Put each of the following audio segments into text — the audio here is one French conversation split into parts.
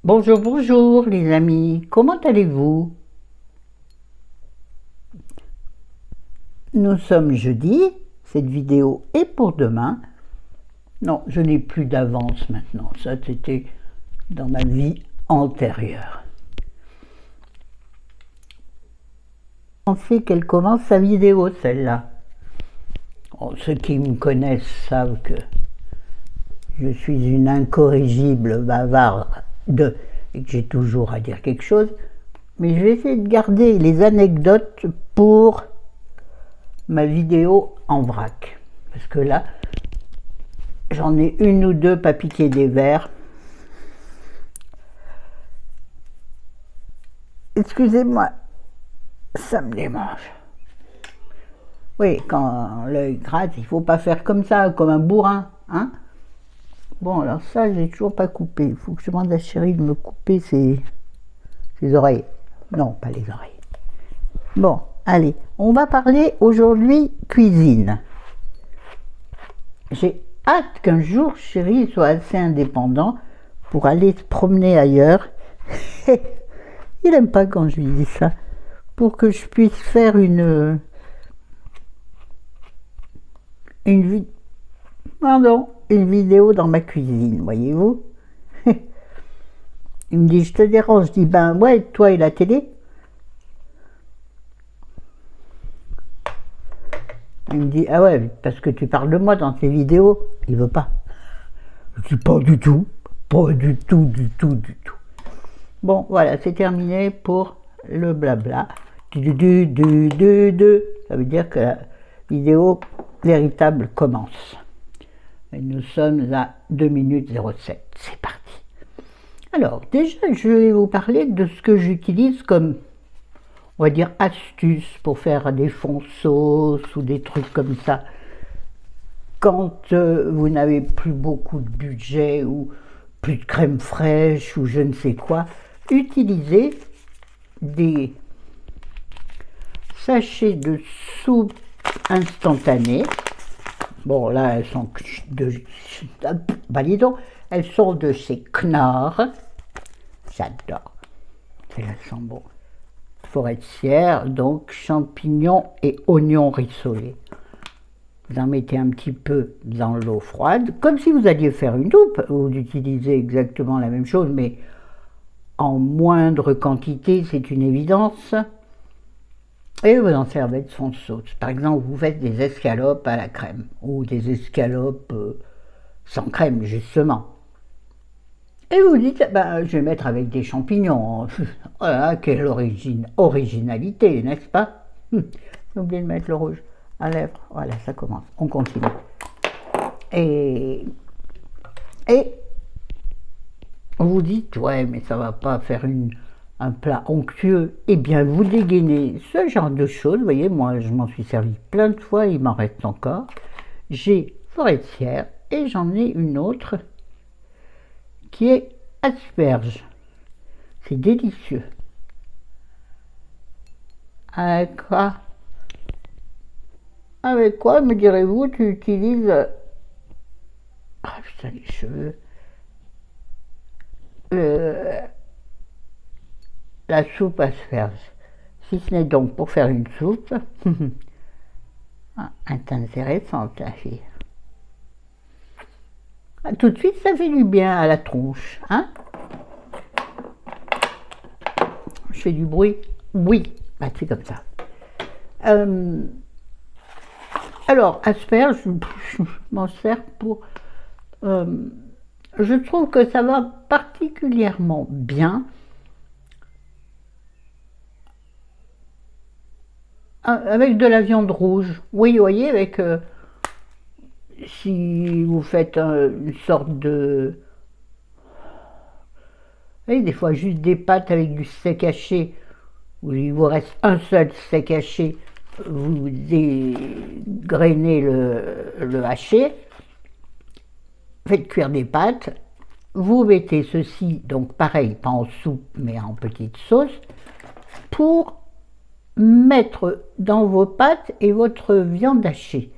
Bonjour, bonjour les amis, comment allez-vous? Nous sommes jeudi, cette vidéo est pour demain. Non, je n'ai plus d'avance maintenant, ça c'était dans ma vie antérieure. On sait qu'elle commence sa vidéo celle-là. Ceux qui me connaissent savent que je suis une incorrigible bavarde et que j'ai toujours à dire quelque chose. Mais je vais essayer de garder les anecdotes pour ma vidéo en vrac. Parce que là, j'en ai une ou deux pas piquer des verres. Excusez-moi, ça me démange. Oui, quand l'œil gratte, il faut pas faire comme ça, comme un bourrin, hein. Bon, alors ça, j'ai toujours pas coupé. Il faut que je demande à Chérie de me couper ses oreilles. Non, pas les oreilles. Bon, allez, on va parler aujourd'hui cuisine. J'ai hâte qu'un jour Chérie soit assez indépendant pour aller se promener ailleurs. Il n'aime pas quand je lui dis ça. Pour que je puisse faire une vidéo dans ma cuisine, voyez-vous. Il me dit, je te dérange. Je dis, ben ouais, toi et la télé. Il me dit, ah ouais, parce que tu parles de moi dans tes vidéos. Il veut pas. Je dis, pas du tout. Pas du tout, du tout, du tout. Bon, voilà, c'est terminé pour le blabla. Ça veut dire que la vidéo véritable commence. Et nous sommes à 2 minutes 07. C'est parti. Alors, déjà, je vais vous parler de ce que j'utilise comme, on va dire, astuce pour faire des fonds sauce ou des trucs comme ça. Quand vous n'avez plus beaucoup de budget ou plus de crème fraîche ou je ne sais quoi, utilisez des sachets de soupe instantanée. Bon, là, elles sont elles sont de chez Knorr. J'adore. Elles sont bon. Forestière, donc champignons et oignons rissolés. Vous en mettez un petit peu dans l'eau froide, comme si vous alliez faire une soupe. Vous utilisez exactement la même chose, mais en moindre quantité, c'est une évidence. Et vous en servez de fond de sauce. Par exemple, vous faites des escalopes à la crème, ou des escalopes sans crème, justement. Et vous dites, ben, je vais mettre avec des champignons. Voilà, quelle originalité, n'est-ce pas? J'ai oublié de mettre le rouge à lèvres. Voilà, ça commence. On continue. Et vous dites, ouais, mais ça va pas faire un plat onctueux. Eh bien, vous dégainez ce genre de choses. Vous voyez, moi, je m'en suis servi plein de fois, il m'en reste encore. J'ai forestière et j'en ai une autre qui est asperge. C'est délicieux. Avec quoi, me direz-vous, tu utilises... Ah putain, les cheveux. La soupe asperge. Si ce n'est donc pour faire une soupe, c'est intéressant la fille. Tout de suite, ça fait du bien à la tronche, hein? Je fais du bruit? Oui, bah, c'est comme ça. Alors, asperge, je m'en sers pour... je trouve que ça va particulièrement bien avec de la viande rouge. Oui, vous voyez, avec... si vous faites une sorte de... Vous voyez, des fois juste des pâtes avec du steak haché, où il vous reste un seul steak haché, vous dégrainez le haché, faites cuire des pâtes, vous mettez ceci, donc pareil, pas en soupe, mais en petite sauce, pour mettre dans vos pâtes et votre viande hachée.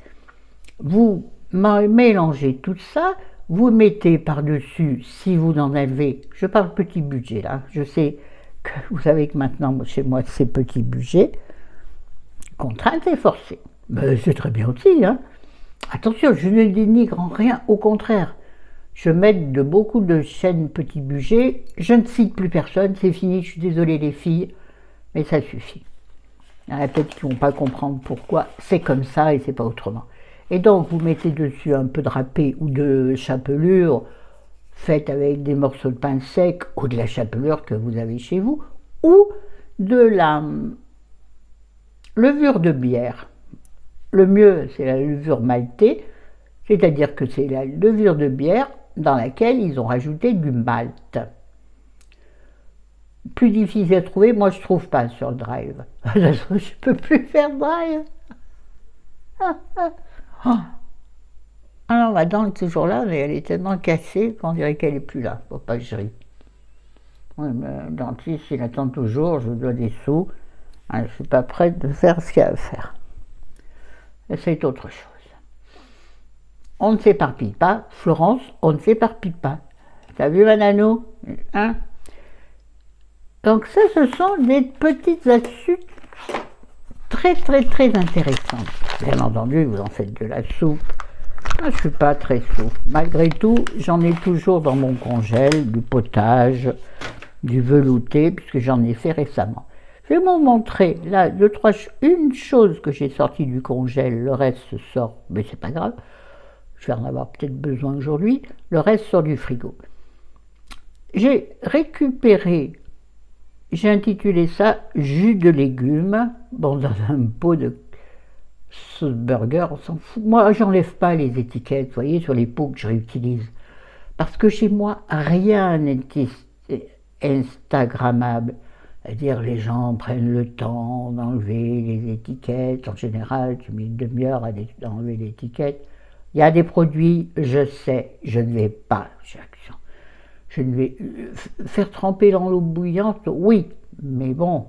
Vous mélangez tout ça, vous mettez par-dessus, si vous en avez, je parle petit budget là, je sais que vous savez que maintenant chez moi c'est petit budget, contrainte et forcée. Mais c'est très bien aussi, hein. Attention, je ne dénigre en rien, au contraire. Je m'aide de beaucoup de chaînes petit budget, je ne cite plus personne, c'est fini, je suis désolée les filles, mais ça suffit. Il y en a peut-être qui ne vont pas comprendre pourquoi c'est comme ça et c'est pas autrement. Et donc vous mettez dessus un peu de râpé ou de chapelure, faite avec des morceaux de pain sec ou de la chapelure que vous avez chez vous, ou de la levure de bière. Le mieux, c'est la levure maltée, c'est-à-dire que c'est la levure de bière dans laquelle ils ont rajouté du malt. Plus difficile à trouver, moi je trouve pas sur le drive. Je peux plus faire drive. Alors ma dent est toujours là, mais elle est tellement cassée qu'on dirait qu'elle est plus là. Faut pas que je rie. Oui, mais le dentiste, il attend toujours, je dois des sous. Je ne suis pas prête de faire ce qu'il y a à faire. C'est autre chose. On ne s'éparpille pas, Florence, on ne s'éparpille pas. T'as vu, Manano, hein? Donc ça, ce sont des petites astuces très intéressantes. Bien entendu, vous en faites de la soupe. Moi, je ne suis pas très soupe. Malgré tout, j'en ai toujours dans mon congèle, du potage, du velouté, puisque j'en ai fait récemment. Je vais vous montrer, là, une chose que j'ai sortie du congèle, le reste se sort, mais c'est pas grave. Je vais en avoir peut-être besoin aujourd'hui. Le reste sort du frigo. J'ai récupéré, j'ai intitulé ça jus de légumes, bon, dans un pot de sauce burger, on s'en fout. Moi, j'enlève pas les étiquettes, vous voyez, sur les pots que je réutilise. Parce que chez moi, rien n'est instagrammable. C'est-à-dire, les gens prennent le temps d'enlever les étiquettes. En général, tu mets une demi-heure à enlever l'étiquette. Il y a des produits, je sais, je ne vais pas, je ne vais faire tremper dans l'eau bouillante, oui, mais bon,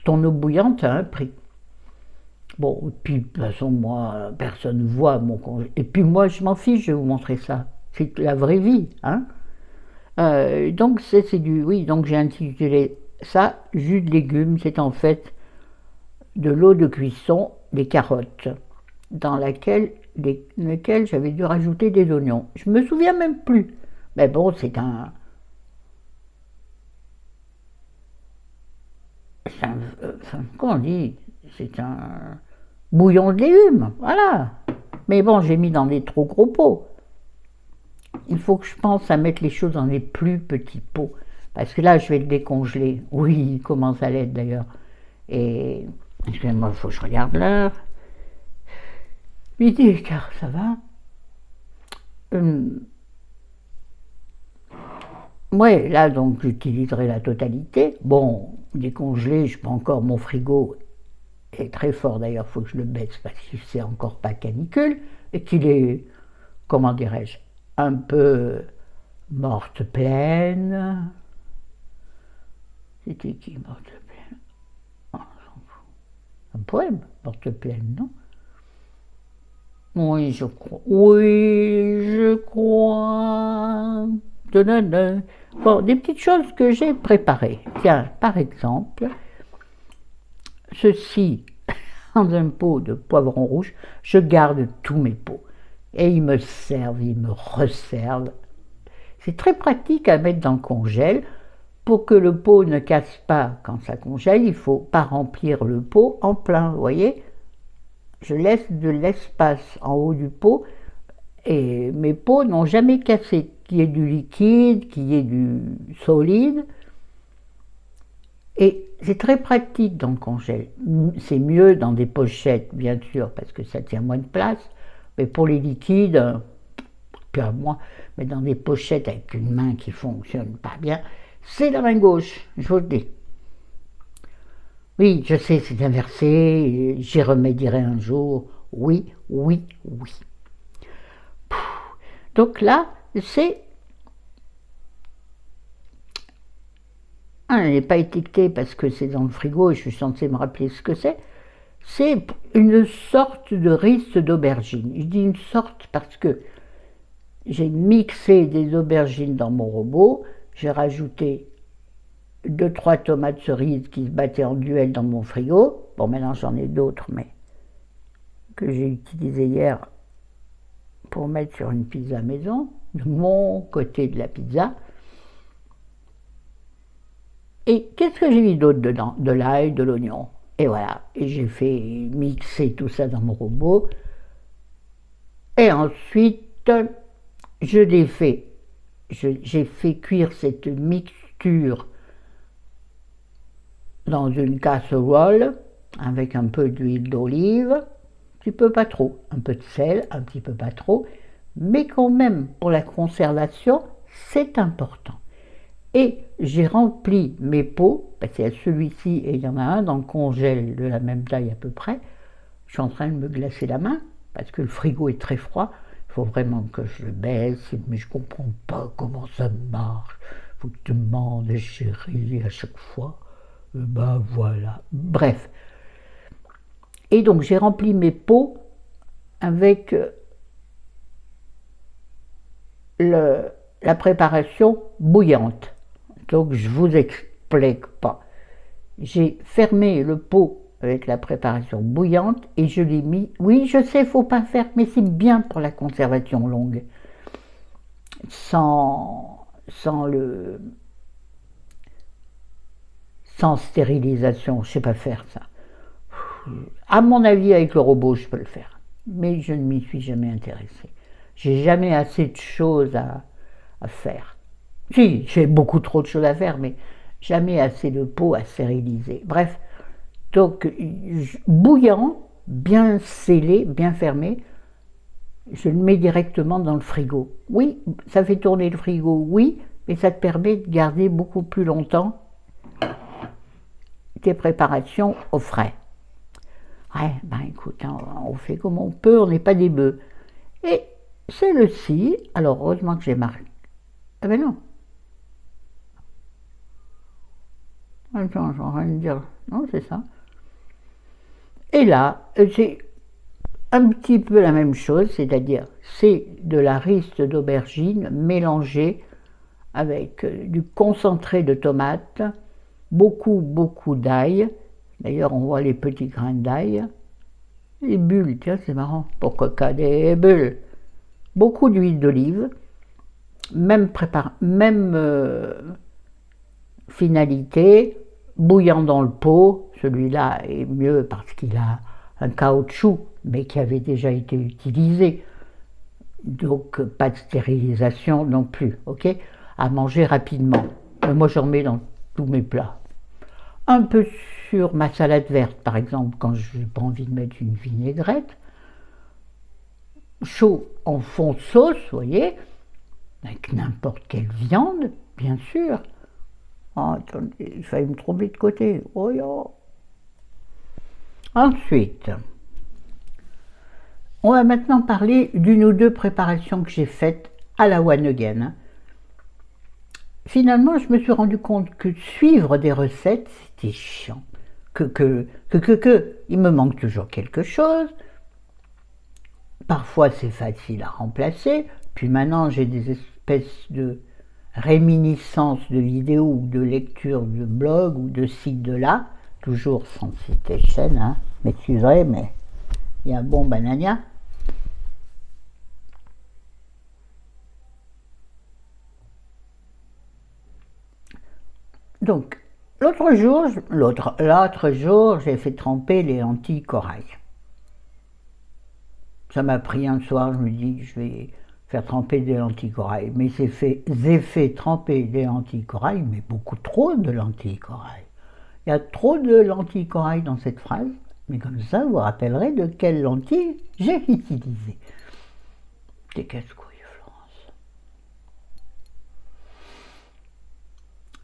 ton eau bouillante a un prix. Bon, et puis de toute façon, moi, personne ne voit mon congé. Et puis moi, je m'en fiche, je vais vous montrer ça. C'est la vraie vie, hein. Donc donc j'ai intitulé ça jus de légumes. C'est en fait de l'eau de cuisson, des carottes, dans lesquelles j'avais dû rajouter des oignons. Je me souviens même plus. Mais bon, c'est un comment on dit, c'est un bouillon de légumes, voilà. Mais bon, j'ai mis dans des trop gros pots. Il faut que je pense à mettre les choses dans les plus petits pots. Parce que là, je vais le décongeler. Oui, il commence à l'être d'ailleurs. Et, excusez-moi, il faut que je regarde l'heure. Midi et quart, ça va. Ouais, là, donc, j'utiliserai la totalité. Bon, décongelé, je peux encore, mon frigo est très fort d'ailleurs, il faut que je le baisse parce que c'est encore pas canicule et qu'il est, comment dirais-je, un peu morte pleine. C'était qui, morte pleine? Oh, un poème, morte pleine, non? Oui, je crois. Oui, je crois. Bon, des petites choses que j'ai préparées. Tiens, par exemple, ceci, dans un pot de poivron rouge, je garde tous mes pots. Et ils me servent, ils me resservent. C'est très pratique à mettre dans le congèle. Pour que le pot ne casse pas quand ça congèle, il ne faut pas remplir le pot en plein, vous voyez? Je laisse de l'espace en haut du pot et mes pots n'ont jamais cassé. Qu'il y ait du liquide, qu'il y ait du solide. Et c'est très pratique dans le congèle. C'est mieux dans des pochettes, bien sûr, parce que ça tient moins de place. Mais pour les liquides, puis à moi, mais dans des pochettes avec une main qui ne fonctionne pas bien, c'est la main gauche, je vous le dis. Oui, je sais, c'est inversé, j'y remédierai un jour. Oui. Donc là, c'est... elle n'est pas étiquetée parce que c'est dans le frigo et je suis censée me rappeler ce que c'est. C'est une sorte de risque d'aubergine. Je dis une sorte parce que j'ai mixé des aubergines dans mon robot, j'ai rajouté 2-3 tomates cerises qui se battaient en duel dans mon frigo. Bon, maintenant j'en ai d'autres, mais que j'ai utilisé hier pour mettre sur une pizza maison, de mon côté de la pizza. Et qu'est-ce que j'ai mis d'autre dedans? De l'ail, de l'oignon. Et voilà, et j'ai fait mixer tout ça dans mon robot. Et ensuite, j'ai fait cuire cette mixture dans une casserole avec un peu d'huile d'olive, un petit peu pas trop, un peu de sel, un petit peu pas trop, mais quand même pour la conservation, c'est important. Et j'ai rempli mes pots, parce qu'il y a celui-ci et il y en a un dans le congèle de la même taille à peu près. Je suis en train de me glacer la main, parce que le frigo est très froid. Il faut vraiment que je le baisse, mais je ne comprends pas comment ça marche. Il faut que tu demandes, chérie, à chaque fois. Ben voilà. Bref. Et donc j'ai rempli mes pots avec la préparation bouillante. Donc je ne vous explique pas. J'ai fermé le pot avec la préparation bouillante et je l'ai mis. Oui, je sais, il ne faut pas faire, mais c'est bien pour la conservation longue. Sans stérilisation, je ne sais pas faire ça. À mon avis, avec le robot, je peux le faire. Mais je ne m'y suis jamais intéressée. J'ai jamais assez de choses à faire. Si, j'ai beaucoup trop de choses à faire, mais jamais assez de pots à stériliser. Bref, donc bouillant, bien scellé, bien fermé, je le mets directement dans le frigo. Oui, ça fait tourner le frigo, oui, mais ça te permet de garder beaucoup plus longtemps tes préparations au frais. Ouais, ben écoute, hein, on fait comme on peut, on n'est pas des bœufs. Et celle-ci, alors heureusement que j'ai marqué. Ah ben non. Attends, j'ai rien de dire. Non, c'est ça. Et là, c'est un petit peu la même chose, c'est-à-dire c'est de la riste d'aubergine mélangée avec du concentré de tomate, beaucoup d'ail. D'ailleurs, on voit les petits grains d'ail. Les bulles, tiens, c'est marrant. Pourquoi qu'il y a des bulles? Beaucoup d'huile d'olive, même finalité, bouillant dans le pot. Celui-là est mieux parce qu'il a un caoutchouc, mais qui avait déjà été utilisé. Donc, pas de stérilisation non plus, ok? À manger rapidement. Moi, j'en mets dans tous mes plats. Un peu sur ma salade verte, par exemple, quand je n'ai pas envie de mettre une vinaigrette. Chaud en fond de sauce, vous voyez, avec n'importe quelle viande, bien sûr. Oh, attendez, il fallait me tromper de côté. Oh, yo. Ensuite, on va maintenant parler d'une ou deux préparations que j'ai faites à la one again. Finalement, je me suis rendu compte que suivre des recettes, c'était chiant. Il me manque toujours quelque chose. Parfois, c'est facile à remplacer. Puis maintenant, j'ai des espèces de réminiscences de vidéos ou de lectures de blogs ou de sites de là, toujours sans citer chaîne, hein. M'excuserez, mais il y a un bon banania. Donc, l'autre jour, j'ai fait tremper les lentilles corail. Ça m'a pris un soir, je me dis, je vais faire tremper des lentilles corail. Mais j'ai fait tremper des lentilles corail, mais beaucoup trop de lentilles corail. Il y a trop de lentilles corail dans cette phrase, mais comme ça, vous vous rappellerez de quelles lentilles j'ai utilisé. Des casse-couilles, Florence.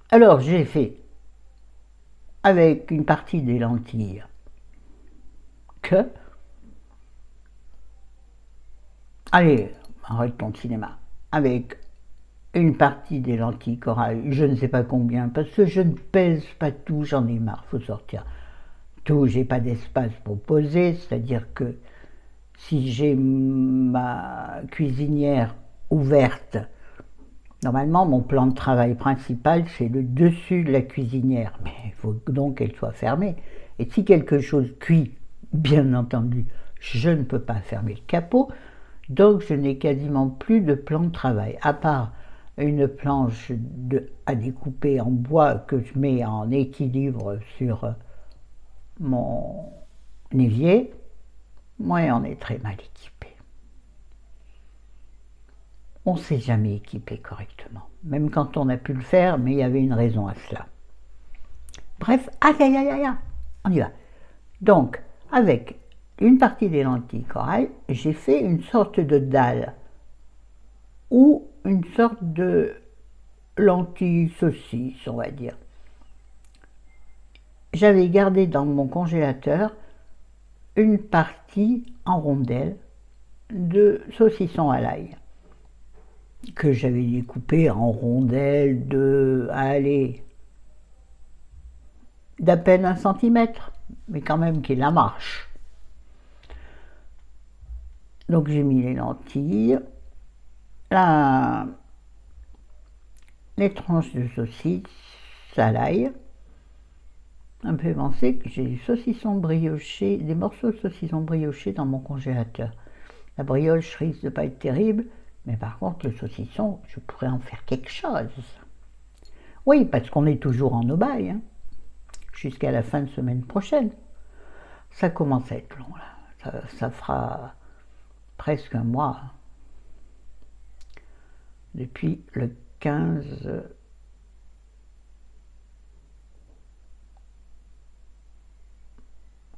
Alors, j'ai fait avec une partie des lentilles que... Allez, arrête ton cinéma. Avec une partie des lentilles corail, je ne sais pas combien, parce que je ne pèse pas tout, j'en ai marre, faut sortir tout, j'ai pas d'espace pour poser, c'est-à-dire que si j'ai ma cuisinière ouverte. Normalement, mon plan de travail principal, c'est le dessus de la cuisinière, mais il faut donc qu'elle soit fermée. Et si quelque chose cuit, bien entendu, je ne peux pas fermer le capot, donc je n'ai quasiment plus de plan de travail, à part une planche à découper en bois que je mets en équilibre sur mon évier. Moi, on est très mal équipé. On ne s'est jamais équipé correctement, même quand on a pu le faire, mais il y avait une raison à cela. Bref, aïe aïe aïe aïe, on y va. Donc, avec une partie des lentilles corail, j'ai fait une sorte de dalle ou une sorte de lentilles saucisse, on va dire. J'avais gardé dans mon congélateur une partie en rondelles de saucisson à l'ail que j'avais découpé en rondelles d'à peine 1 centimètre, mais quand même qui la marche. Donc j'ai mis les lentilles, les tranches de saucisse à l'ail, un peu pensé que j'ai du saucisson brioché, des morceaux de saucisson brioché dans mon congélateur. La brioche risque de ne pas être terrible, mais par contre le saucisson, je pourrais en faire quelque chose. Oui, parce qu'on est toujours en aubaille, hein, jusqu'à la fin de semaine prochaine. Ça commence à être long là, ça fera presque un mois. Depuis le 15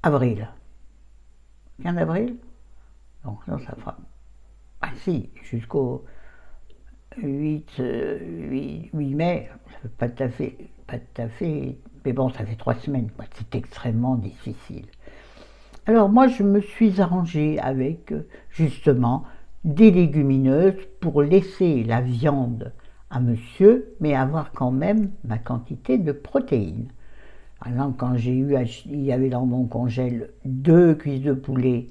avril. 15 avril? Donc non, ça fera... Ah si, jusqu'au 8 mai, pas tout à fait, mais bon, ça fait 3 semaines, c'est extrêmement difficile. Alors moi, je me suis arrangée avec, justement, des légumineuses pour laisser la viande à monsieur, mais avoir quand même ma quantité de protéines. Par exemple, quand il y avait dans mon congèle 2 cuisses de poulet,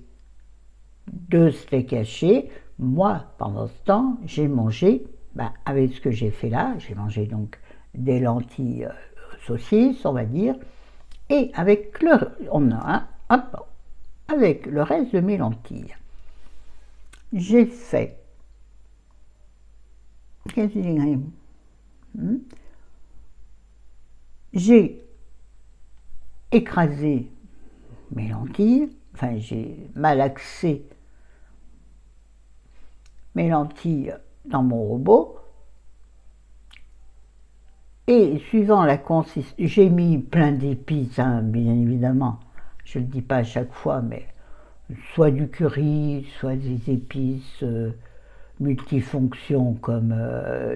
2 steaks hachés, moi, pendant ce temps, j'ai mangé, avec ce que j'ai fait là, j'ai mangé donc des lentilles saucisses, on va dire, et avec avec le reste de mes lentilles, j'ai fait, j'ai écrasé mes lentilles, enfin j'ai malaxé mes lentilles dans mon robot, et suivant la consistance, j'ai mis plein d'épices, hein, bien évidemment, je ne le dis pas à chaque fois, mais soit du curry, soit des épices multifonctions comme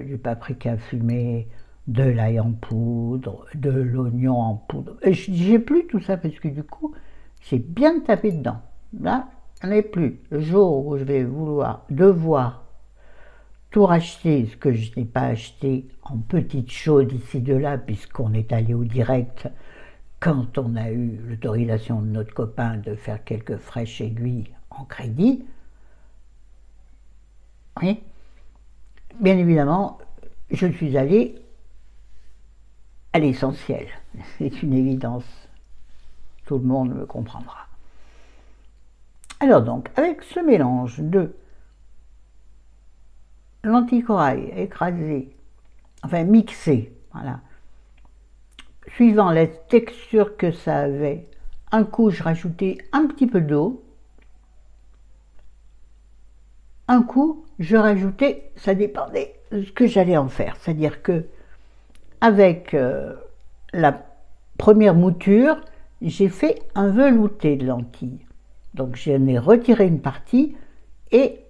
du paprika fumé, de l'ail en poudre, de l'oignon en poudre. J'ai plus tout ça parce que du coup, j'ai bien tapé dedans. Là, j'en ai plus. Le jour où je vais devoir tout racheter, ce que je n'ai pas acheté en petites choses ici de là, puisqu'on est allé au direct quand on a eu l'autorisation de notre copain de faire quelques fraîches aiguilles en crédit. Oui. Bien évidemment, je suis allé à l'essentiel. C'est une évidence. Tout le monde me comprendra. Alors donc, avec ce mélange de lentilles corail écrasées, enfin mixées, voilà, suivant la texture que ça avait, un coup je rajoutais un petit peu d'eau, un coup je rajoutais, ça dépendait de ce que j'allais en faire, c'est-à-dire que avec la première mouture, j'ai fait un velouté de lentilles. Donc j'en ai retiré une partie et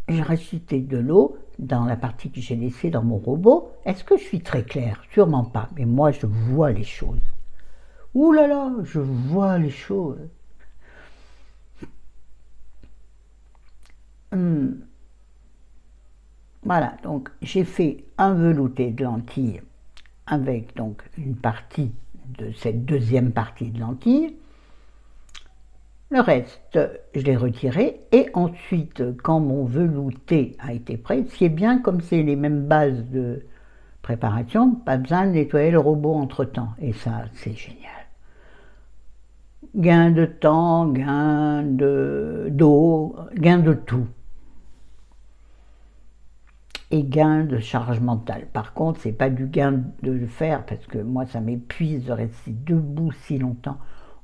j'ai rajouté de l'eau dans la partie que j'ai laissée dans mon robot. Est-ce que je suis très claire? Sûrement pas, mais moi je vois les choses. Ouh là là, je vois les choses. Voilà, donc j'ai fait un velouté de lentilles avec donc une partie de cette deuxième partie de lentilles. Le reste, je l'ai retiré et ensuite, quand mon velouté a été prêt, ce qui est bien, comme c'est les mêmes bases de préparation, pas besoin de nettoyer le robot entre-temps. Et ça, c'est génial. Gain de temps, gain d'eau, gain de tout. Et gain de charge mentale. Par contre, c'est pas du gain de le faire, parce que moi, ça m'épuise de rester debout si longtemps.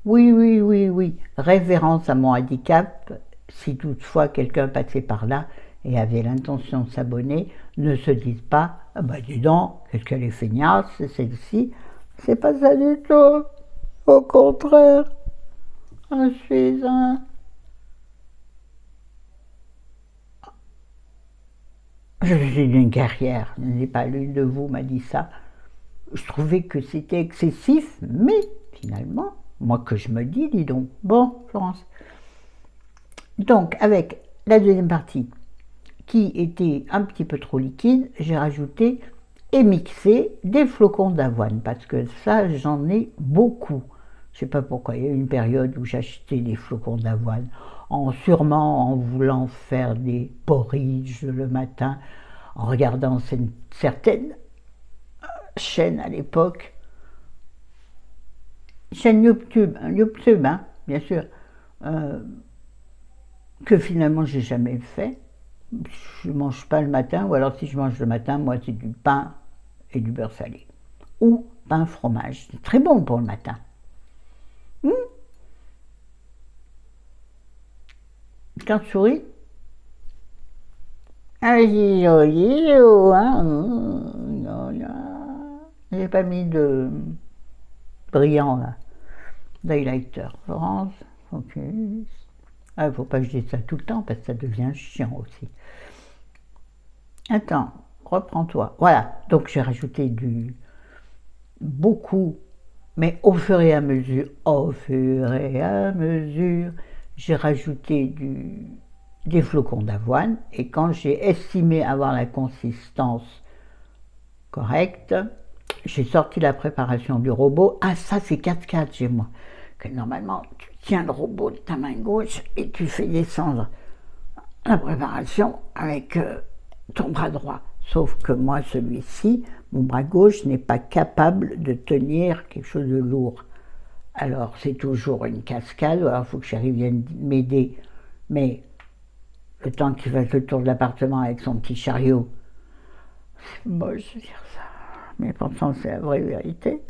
Oui, oui, oui, oui. Révérence à mon handicap, si toutefois quelqu'un passait par là et avait l'intention de s'abonner, ne se dise pas « Ah bah dis donc, qu'est-ce qu'elle est feignasse, celle-ci ?» C'est pas ça du tout. Au contraire, je suis un... Je suis d'une guerrière, je n'ai pas l'une de vous m'a dit ça. Je trouvais que c'était excessif, mais finalement, moi que je me dis donc, bon, Florence. Donc, avec la deuxième partie, qui était un petit peu trop liquide, j'ai rajouté et mixé des flocons d'avoine, parce que ça, j'en ai beaucoup. Je ne sais pas pourquoi, il y a eu une période où j'achetais des flocons d'avoine, sûrement en voulant faire des porridge le matin, en regardant certaines chaînes à l'époque, chaîne YouTube, hein, bien sûr, que finalement j'ai jamais fait. Je mange pas le matin, ou alors si je mange le matin, moi c'est du pain et du beurre salé. Ou pain fromage, c'est très bon pour le matin. Quand tu souris, ah c'est joli, hein. J'ai pas mis de brillant là, d'highlighter. Florence, ok. Ah, il ne faut pas que je dise ça tout le temps parce que ça devient chiant aussi. Attends, reprends-toi. Voilà, donc j'ai rajouté beaucoup, mais au fur et à mesure, j'ai rajouté des flocons d'avoine et quand j'ai estimé avoir la consistance correcte, j'ai sorti la préparation du robot. Ah, ça c'est 4x4 chez moi. Que normalement, tu tiens le robot de ta main gauche et tu fais descendre la préparation avec ton bras droit. Sauf que moi, celui-ci, mon bras gauche n'est pas capable de tenir quelque chose de lourd. Alors, c'est toujours une cascade, alors il faut que Chérie vienne m'aider. Mais le temps qu'il fasse le tour de l'appartement avec son petit chariot, c'est moche de dire ça, mais pourtant c'est la vraie vérité.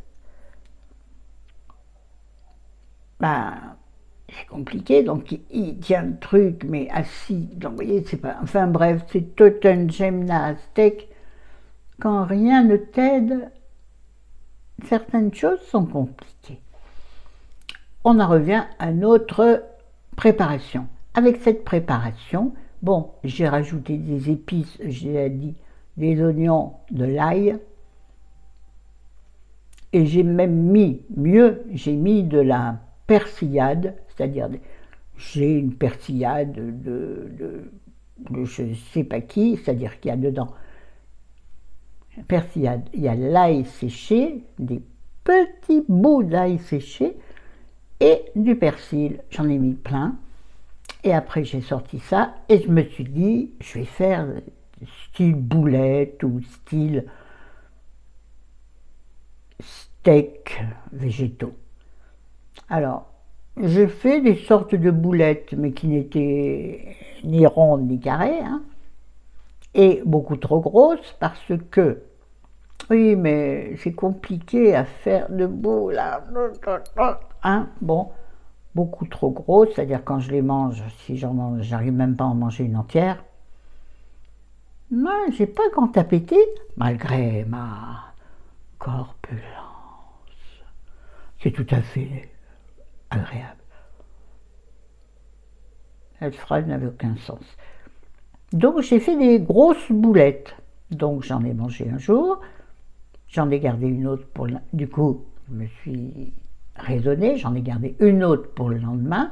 Ben, c'est compliqué, donc il tient le truc, mais assis, donc vous voyez, c'est pas... Enfin bref, c'est toute une gymnastique. Quand rien ne t'aide, certaines choses sont compliquées. On en revient à notre préparation. Avec cette préparation, bon, j'ai rajouté des épices, j'ai dit, des oignons, de l'ail, et j'ai même mis, j'ai mis de la persillade, c'est-à-dire j'ai une persillade de je ne sais pas qui, c'est-à-dire qu'il y a dedans persillade, il y a l'ail séché, des petits bouts d'ail séché et du persil, j'en ai mis plein. Et après j'ai sorti ça et je me suis dit, je vais faire style boulette ou style steak végétaux. Alors, j'ai fait des sortes de boulettes, mais qui n'étaient ni rondes ni carrées, hein, et beaucoup trop grosses parce que, oui, mais c'est compliqué à faire debout, là, hein, bon, beaucoup trop grosses, c'est-à-dire quand je les mange, si j'en mange, j'arrive même pas à en manger une entière. Non, j'ai pas grand appétit, malgré ma corpulence. C'est tout à fait agréable. Cette phrase n'avait aucun sens. Donc j'ai fait des grosses boulettes. Donc j'en ai mangé un jour, j'en ai gardé une autre pour le... Du coup, je me suis raisonnée, j'en ai gardé une autre pour le lendemain,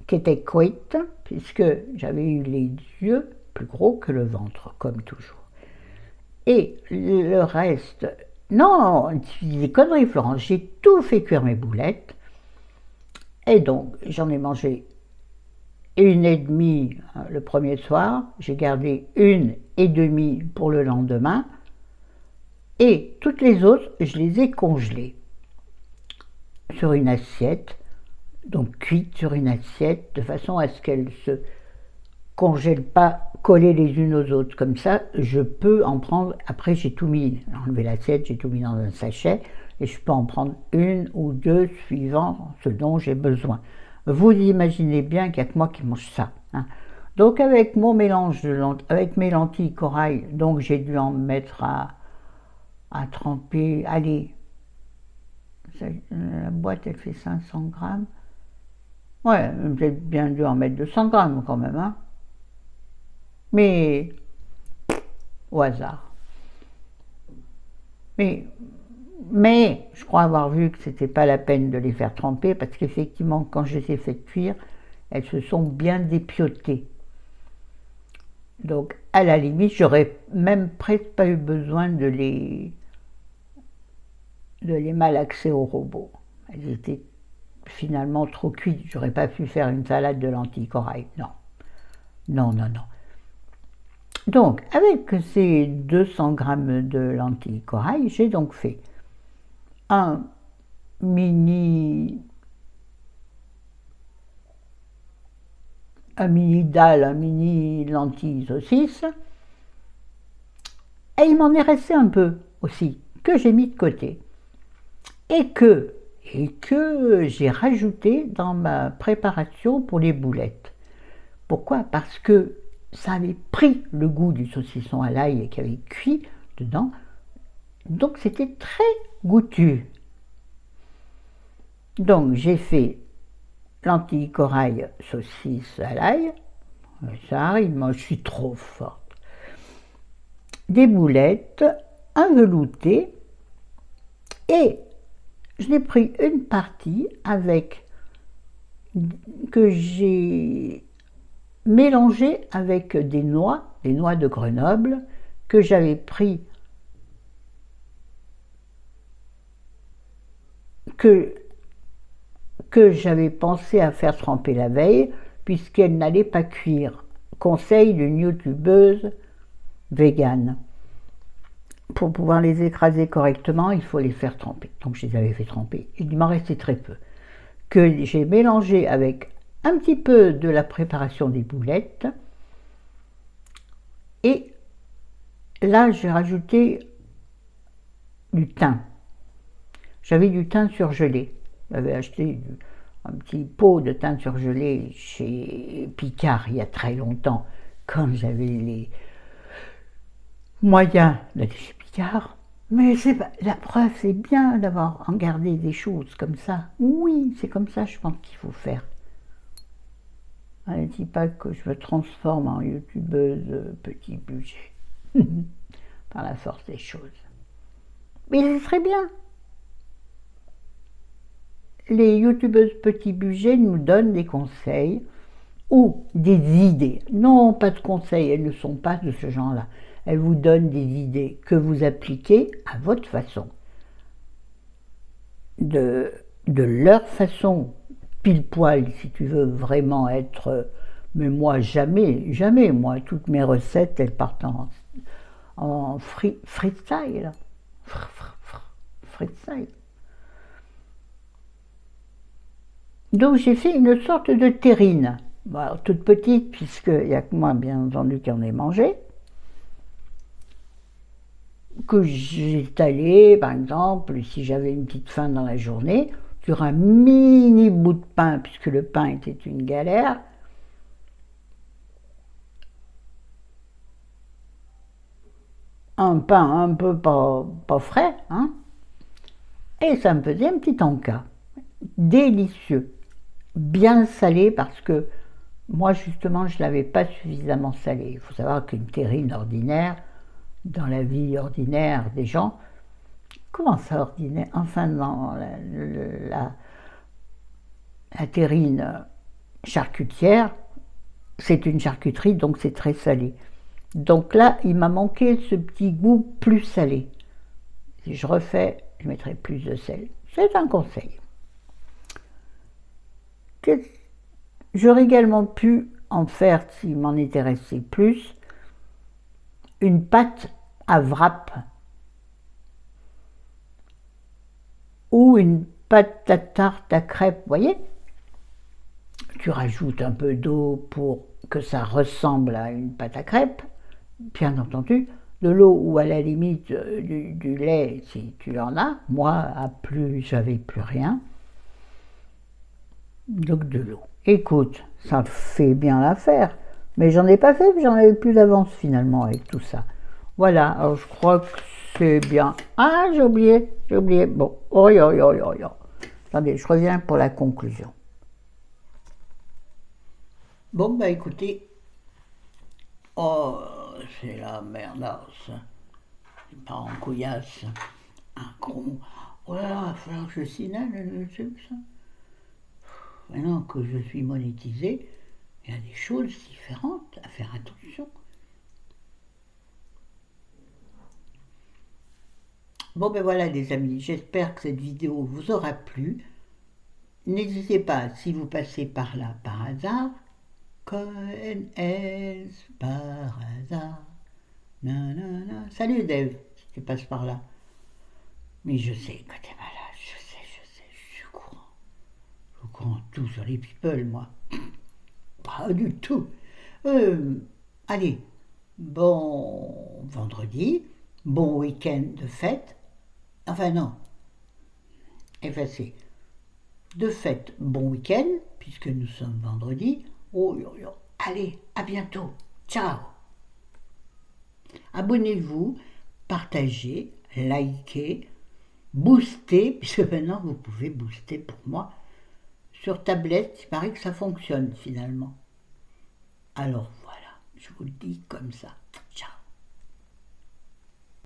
qui était cuite, puisque j'avais eu les yeux plus gros que le ventre, comme toujours. Et le reste... Non, tu dis des conneries, Florence, j'ai tout fait cuire mes boulettes. Et donc, j'en ai mangé une et demie le premier soir, j'ai gardé une et demie pour le lendemain, et toutes les autres, je les ai congelées sur une assiette, donc cuites sur une assiette, de façon à ce qu'elles se congèlent pas collées les unes aux autres. Comme ça, je peux en prendre, après j'ai tout mis, j'ai enlevé l'assiette, j'ai tout mis dans un sachet, et je peux en prendre une ou deux suivant ce dont j'ai besoin. Vous imaginez bien qu'il n'y a que moi qui mange ça. Hein. Donc avec mon mélange de avec mes lentilles corail, donc j'ai dû en mettre à tremper, allez, la boîte elle fait 500 grammes. Ouais, j'ai bien dû en mettre 200 grammes quand même. Hein. Mais au hasard. Mais je crois avoir vu que c'était pas la peine de les faire tremper parce qu'effectivement, quand je les ai fait cuire, elles se sont bien dépiotées. Donc, à la limite, j'aurais même presque pas eu besoin de les malaxer au robot. Elles étaient finalement trop cuites. J'aurais pas pu faire une salade de lentilles corail. Non. Non, non, non. Donc, avec ces 200 grammes de lentilles corail, j'ai donc fait un mini dalle, un mini lentille saucisse, et il m'en est resté un peu aussi, que j'ai mis de côté, et que j'ai rajouté dans ma préparation pour les boulettes. Pourquoi? Parce que ça avait pris le goût du saucisson à l'ail qui avait cuit dedans, donc c'était très goûtu. Donc j'ai fait lentilles corail, saucisse à l'ail, ça arrive, moi je suis trop forte. Des boulettes, un velouté, et je l'ai pris une partie avec que j'ai mélangé avec des noix de Grenoble, que j'avais pris, que j'avais pensé à faire tremper la veille, puisqu'elle n'allait pas cuire. Conseil d'une youtubeuse végane. Pour pouvoir les écraser correctement, il faut les faire tremper. Donc je les avais fait tremper. Il m'en restait très peu. Que j'ai mélangé avec un petit peu de la préparation des boulettes. Et là, j'ai rajouté du thym. J'avais du thym surgelé. J'avais acheté un petit pot de thym surgelé chez Picard il y a très longtemps, quand j'avais les moyens d'aller chez Picard. Mais la preuve, c'est bien d'avoir gardé des choses comme ça. Oui, c'est comme ça, je pense qu'il faut faire. Ne dis pas que je me transforme en youtubeuse petit budget, par la force des choses. Mais ce serait bien. Les youtubeuses petit budget nous donnent des conseils ou des idées. Non, pas de conseils, elles ne sont pas de ce genre-là. Elles vous donnent des idées que vous appliquez à votre façon. De leur façon, pile poil, si tu veux vraiment être... Mais moi, jamais, jamais. Moi, toutes mes recettes, elles partent en freestyle. Freestyle. Donc j'ai fait une sorte de terrine, bon, toute petite, puisqu'il n'y a que moi, bien entendu, qui en ai mangé, que j'ai étalé, par exemple, si j'avais une petite faim dans la journée, sur un mini bout de pain, puisque le pain était une galère, un pain un peu pas frais, hein, et ça me faisait un petit encas, délicieux. Bien salé parce que moi justement je ne l'avais pas suffisamment salé. Il faut savoir qu'une terrine ordinaire, dans la vie ordinaire des gens, comment ça ordinaire? Enfin dans la terrine charcutière, c'est une charcuterie donc c'est très salé. Donc là il m'a manqué ce petit goût plus salé. Si je refais, je mettrai plus de sel. C'est un conseil. J'aurais également pu en faire, s'il m'en intéressait plus, une pâte à wrap ou une pâte à tarte à crêpes, vous voyez? Tu rajoutes un peu d'eau pour que ça ressemble à une pâte à crêpes, bien entendu, de l'eau ou à la limite du lait si tu en as. Moi, j'avais plus rien, donc de l'eau. Écoute, ça fait bien l'affaire, mais j'en ai pas fait, j'en avais plus d'avance finalement avec tout ça. Voilà, alors je crois que c'est bien. Ah, j'ai oublié. Bon, oh, oh, oh, oh, oh. Attendez, je reviens pour la conclusion. Bon, bah écoutez, oh, c'est la merdasse. C'est pas en couillasse, un gros. Oh là là, il va falloir que je signale le truc, ça. Maintenant que je suis monétisé, il y a des choses différentes à faire attention. Bon ben voilà les amis, j'espère que cette vidéo vous aura plu. N'hésitez pas, si vous passez par là par hasard, connais par hasard. Nanana. Salut Dave, si tu passes par là. Mais je sais que t'es malade, je sais, je suis au courant. Je suis au courant de tout sur les people, moi. Pas du tout. Allez, bon vendredi, bon week-end de fête. Enfin non, effacé. De fête, bon week-end, puisque nous sommes vendredi. Oh, allez, à bientôt. Ciao. Abonnez-vous, partagez, likez, boostez, puisque maintenant vous pouvez booster pour moi. Sur tablette, il paraît que ça fonctionne finalement. Alors voilà, je vous le dis comme ça. Ciao.